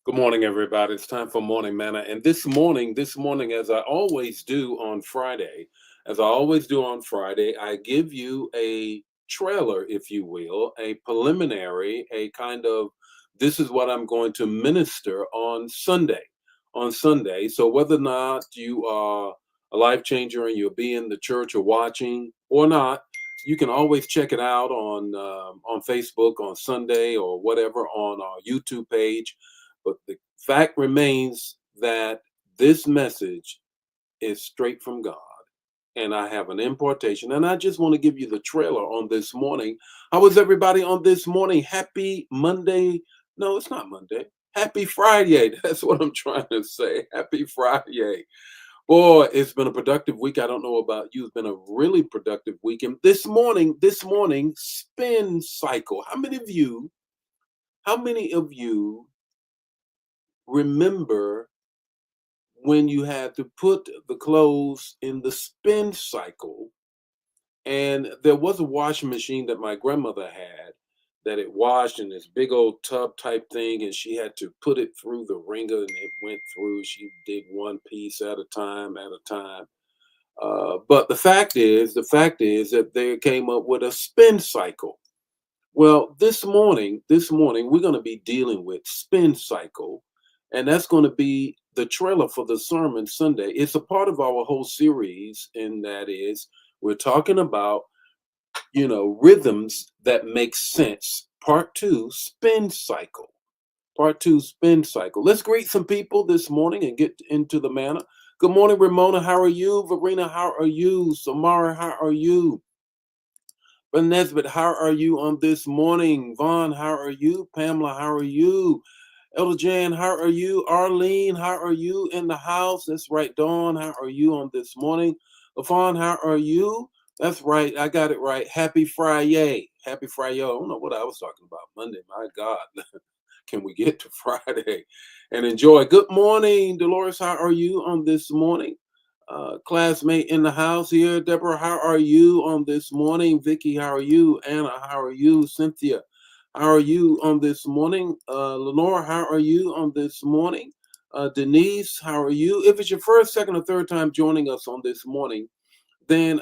Good morning, everybody. It's time for Morning Manna. And this morning, as I always do on Friday, I give you a trailer, if you will, a preliminary, a kind of this is what I'm going to minister on Sunday. On Sunday. So whether or not you are a life changer and you'll be in the church or watching or not, you can always check it out on Facebook on Sunday or whatever on our YouTube page, but the fact remains that this message is straight from God. And I have an importation. And I just want to give you the trailer on this morning. How was everybody on this morning? Happy Monday. No, it's not Monday. Happy Friday. That's what I'm trying to say. Happy Friday. Boy, it's been a productive week. I don't know about you. It's been a really productive week. And this morning, spin cycle. How many of you remember when you had to put the clothes in the spin cycle? And there was a washing machine that my grandmother had that it washed in this big old tub type thing, and she had to put it through the wringer, and it went through. She did one piece at a time, but the fact is that they came up with a spin cycle. Well, this morning we're going to be dealing with spin cycle, and that's going to be the trailer for the sermon Sunday. It's a part of our whole series, and that is we're talking about rhythms that make sense. Part two, spin cycle. Part two, spin cycle. Let's greet some people this morning and get into the manner. Good morning, Ramona. How are you? Verena, how are you? Samara, how are you? Brother Nesbitt, how are you on this morning? Vaughn, how are you? Pamela, how are you? Elder Jan, how are you? Arlene, how are you in the house? That's right. Dawn, how are you on this morning? LaFawn, how are you? That's right. I got it right. Happy Friday. Happy Friday. I don't know what I was talking about. Monday. My God. Can we get to Friday and enjoy? Good morning, Dolores. How are you on this morning? Classmate in the house here. Deborah, how are you on this morning? Vicky, how are you? Anna, how are you? Cynthia, how are you on this morning? Lenore, how are you on this morning? Denise, how are you? If it's your first, second, or third time joining us on this morning, then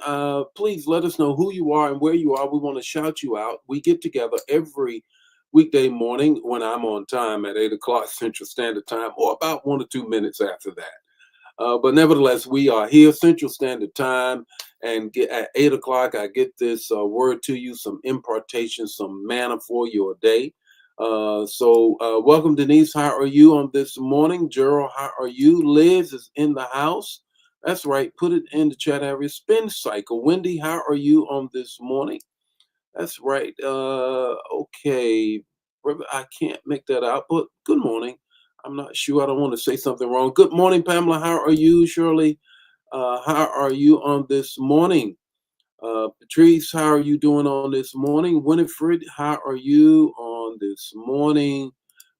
please let us know who you are and where you are. We want to shout you out. We get together every weekday morning when I'm on time at 8 o'clock Central Standard Time, or about 1 or 2 minutes after that. But nevertheless, we are here Central Standard Time, and at 8 o'clock, I get this word to you, some impartation, some manna for your day. So welcome, Denise. How are you on this morning? Gerald, how are you? Liz is in the house. That's right. Put it in the chat area. Spin cycle. Wendy, how are you on this morning? That's right. Okay. I can't make that out, but good morning. I'm not sure. I don't want to say something wrong. Good morning, Pamela. How are you? Shirley, how are you on this morning? Patrice, how are you doing on this morning? Winifred, how are you on this morning?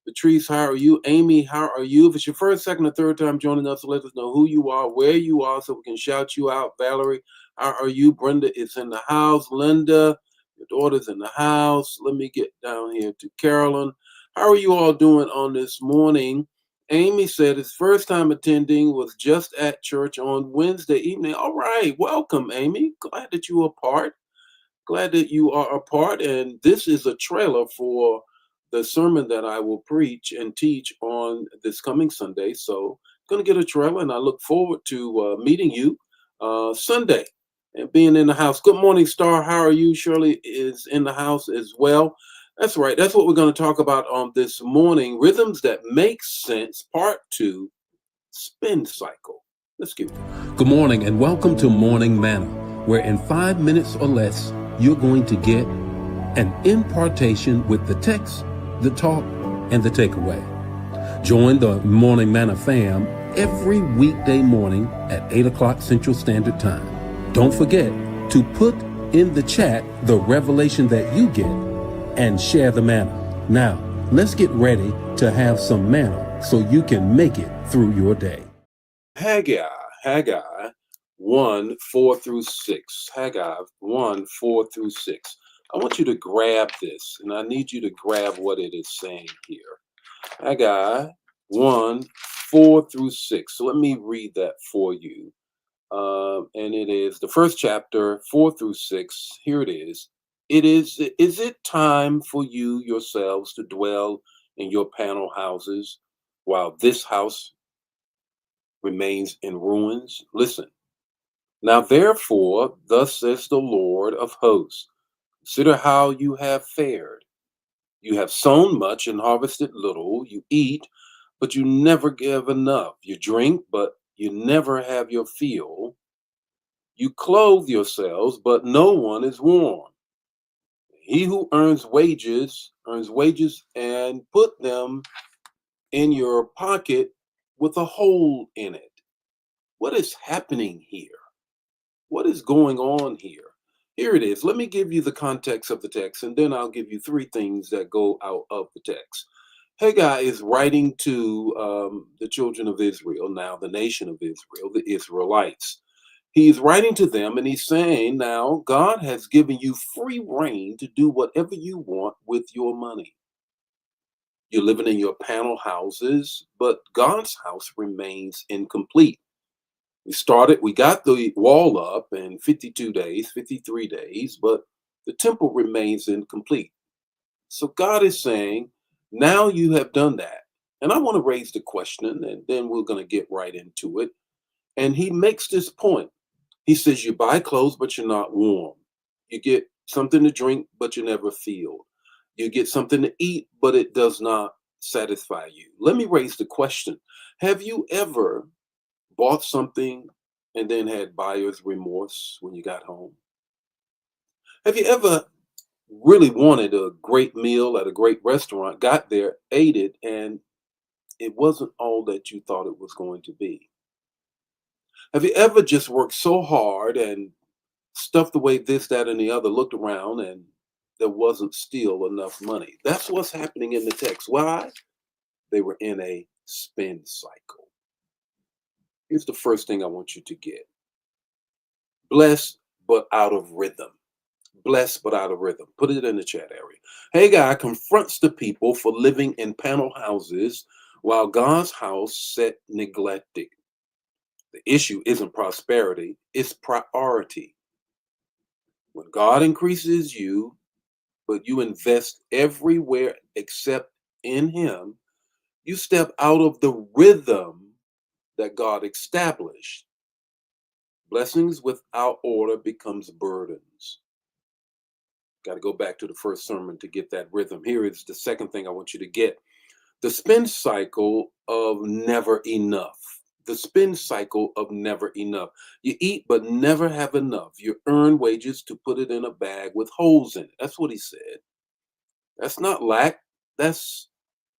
Patrice, how are you? Amy, how are you? If it's your first, second, or third time joining us, let us know who you are, where you are, so we can shout you out. Valerie, how are you? Brenda is in the house. Linda, your daughter's in the house. Let me get down here to Carolyn. How are you all doing on this morning? Amy said his first time attending was just at church on Wednesday evening. All right, welcome, Amy. Glad that you are part. Glad that you are a part. And this is a trailer for the sermon that I will preach and teach on this coming Sunday. So, going to get a trailer, and I look forward to meeting you Sunday and being in the house. Good morning, Star. How are you? Shirley is in the house as well. That's right. That's what we're going to talk about on this morning. Rhythms that make sense, part two, spin cycle. Let's get it. Good morning and welcome to Morning Manna, where in 5 minutes or less, you're going to get an impartation with the text, the talk, and the takeaway. Join the Morning Manna fam every weekday morning at 8 o'clock Central Standard Time. Don't forget to put in the chat the revelation that you get and share the manna. Now, let's get ready to have some manna so you can make it through your day. Haggai 1 4 through 6. Haggai 1 4 through 6. I want you to grab this, and I need you to grab what it is saying here. Haggai 1, 4 through 6. So let me read that for you. And it is the first chapter, 4 through 6. Here it is. Is it time for you yourselves to dwell in your panel houses while this house remains in ruins? Listen. Now, therefore, thus says the Lord of hosts, consider how you have fared. You have sown much and harvested little. You eat, but you never give enough. You drink, but you never have your fill. You clothe yourselves, but no one is warm. He who earns wages and put them in your pocket with a hole in it. What is happening here? What is going on here? Here it is. Let me give you the context of the text, and then I'll give you three things that go out of the text. Haggai is writing to the children of Israel, now the nation of Israel, the Israelites. He's writing to them and he's saying, now God has given you free reign to do whatever you want with your money. You're living in your panel houses, but God's house remains incomplete. We got the wall up in 52 days, 53 days, but the temple remains incomplete. So God is saying, now you have done that. And I want to raise the question, and then we're going to get right into it. And he makes this point. He says, you buy clothes, but you're not warm. You get something to drink, but you never feel. You get something to eat, but it does not satisfy you. Let me raise the question. Have you ever bought something and then had buyer's remorse when you got home? Have you ever really wanted a great meal at a great restaurant, got there, ate it, and it wasn't all that you thought it was going to be? Have you ever just worked so hard and stuffed away this, that, and the other, looked around, and there wasn't still enough money? That's what's happening in the text. Why? They were in a spend cycle. Here's the first thing I want you to get. Blessed, but out of rhythm. Blessed, but out of rhythm. Put it in the chat area. Haggai confronts the people for living in panel houses while God's house sat neglected. The issue isn't prosperity, it's priority. When God increases you, but you invest everywhere except in Him, you step out of the rhythm that God established. Blessings without order becomes burdens. Got to go back to the first sermon to get that rhythm. Here is the second thing I want you to get. The spin cycle of never enough. The spin cycle of never enough. You eat but never have enough. You earn wages to put it in a bag with holes in it. That's what he said. That's not lack. That's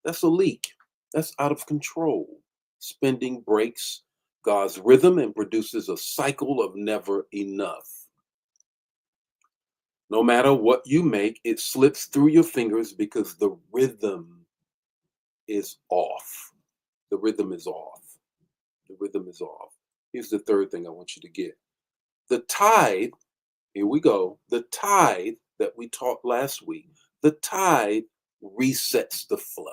a leak. That's out of control. Spending breaks God's rhythm and produces a cycle of never enough. No matter what you make, it slips through your fingers because the rhythm is off. The rhythm is off. The rhythm is off. Here's the third thing I want you to get. The tithe, here we go. The tithe that we taught last week, the tithe resets the flow.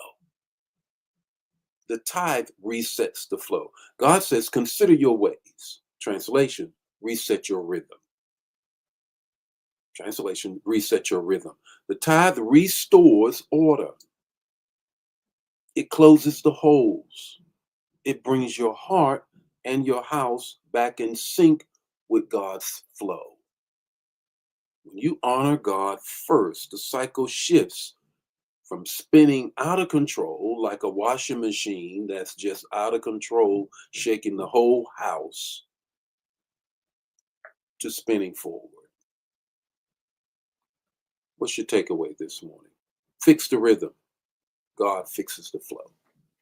The tithe resets the flow. God says, consider your ways. Translation, reset your rhythm. Translation, reset your rhythm. The tithe restores order. It closes the holes. It brings your heart and your house back in sync with God's flow. When you honor God first, the cycle shifts from spinning out of control like a washing machine that's just out of control, shaking the whole house, to spinning forward. What's your takeaway this morning? Fix the rhythm. God fixes the flow.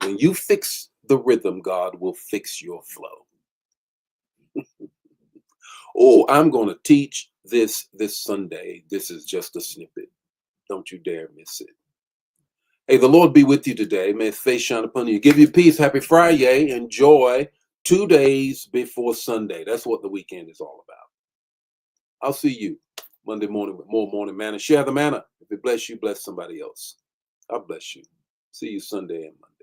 When you fix the rhythm, God will fix your flow. Oh, I'm going to teach this Sunday. This is just a snippet. Don't you dare miss it. Hey, the Lord be with you today. May his face shine upon you. Give you peace. Happy Friday. Enjoy 2 days before Sunday. That's what the weekend is all about. I'll see you Monday morning with more morning manna. Share the manna. If it bless you, bless somebody else. God bless you. See you Sunday and Monday.